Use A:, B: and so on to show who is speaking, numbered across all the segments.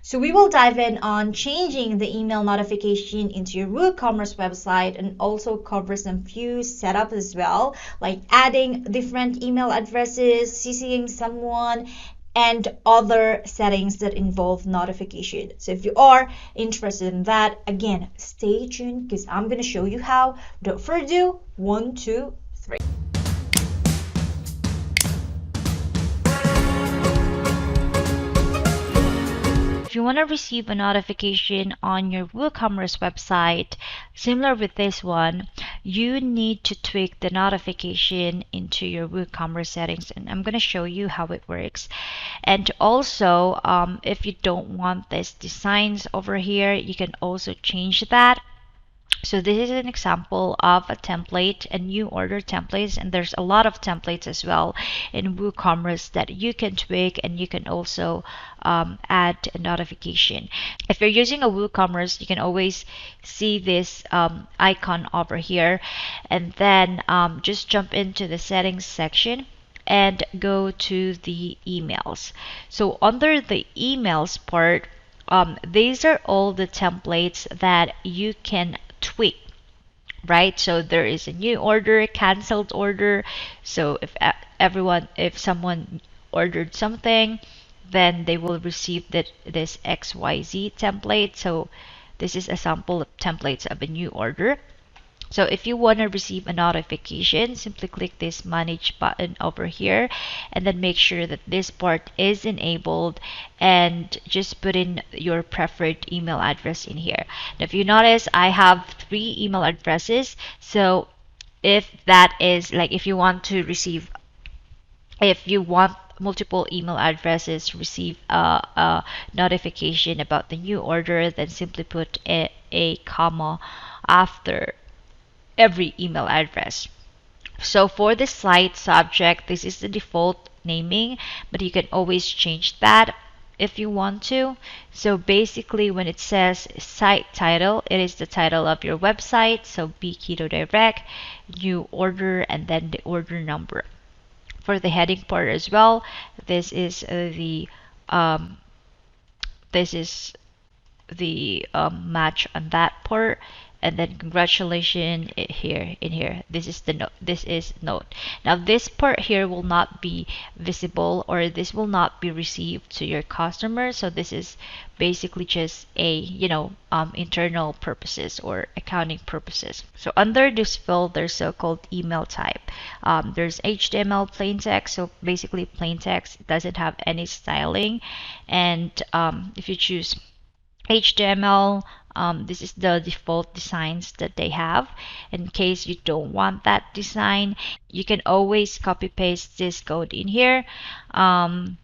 A: So we will dive in on changing the email notification into your WooCommerce website, and also cover some few setups as well, like adding different email addresses, CCing someone, and other settings that involve notification. So if you are interested in that, again, stay tuned because I'm going to show you how. Without further ado, 1, 2, 3. If you want to receive a notification on your WooCommerce website, similar with this one, you need to tweak the notification into your WooCommerce settings, and I'm going to show you how it works. And also, if you don't want these designs over here, you can also change that. So this is an example of a template, a new order templates, and there's a lot of templates as well in WooCommerce that you can tweak, and you can also add a notification. If you're using a WooCommerce, you can always see this icon over here, and then just jump into the settings section and go to the emails. So under the emails part, these are all the templates that you can tweak, right? So there is a new order, canceled order. So if someone ordered something, then they will receive this XYZ template. So this is a sample of templates of a new order. So if you want to receive a notification, simply click this manage button over here, and then make sure that this part is enabled, and just put in your preferred email address in here. Now, if you notice, I have 3 email addresses. So if that is like, if you want multiple email addresses to receive a notification about the new order, then simply put a comma after every email address. So for the site subject, this is the default naming, but you can always change that if you want to. So basically, when it says site title, it is the title of your website. So Be Keto Direct, new order, and then the order number. For the heading part as well, this is the match on that part. And then congratulations here in here. This is the note. This is note. Now this part here will not be visible, or this will not be received to your customer. So this is basically just a internal purposes or accounting purposes. So under this field, there's so-called email type. There's HTML plain text. So basically plain text, it doesn't have any styling. And if you choose HTML, this is the default designs that they have. In case you don't want that design, you can always copy paste this code in here and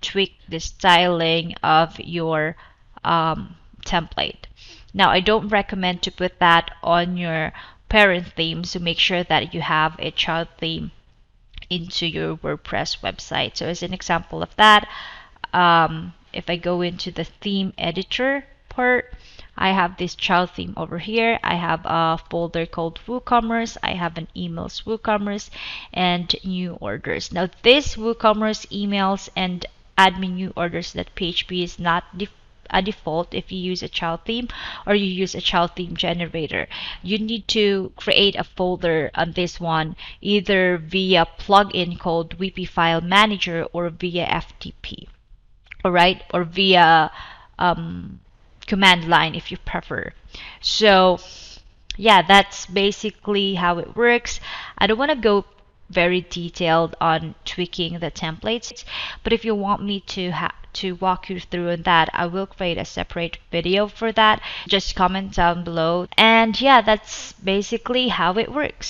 A: tweak the styling of your template. Now, I don't recommend to put that on your parent theme, so make sure that you have a child theme into your WordPress website. So as an example of that, if I go into the theme editor part, I have this child theme over here. I have a folder called WooCommerce. I have an emails WooCommerce and new orders. Now this WooCommerce emails and admin new orders .php is not a default if you use a child theme or you use a child theme generator. You need to create a folder on this one, either via plugin called WP File Manager or via FTP. Alright, or via command line if you prefer. So yeah, that's basically how it works. I don't want to go very detailed on tweaking the templates, but if you want me to walk you through on that, I will create a separate video for that. Just comment down below. And yeah, that's basically how it works.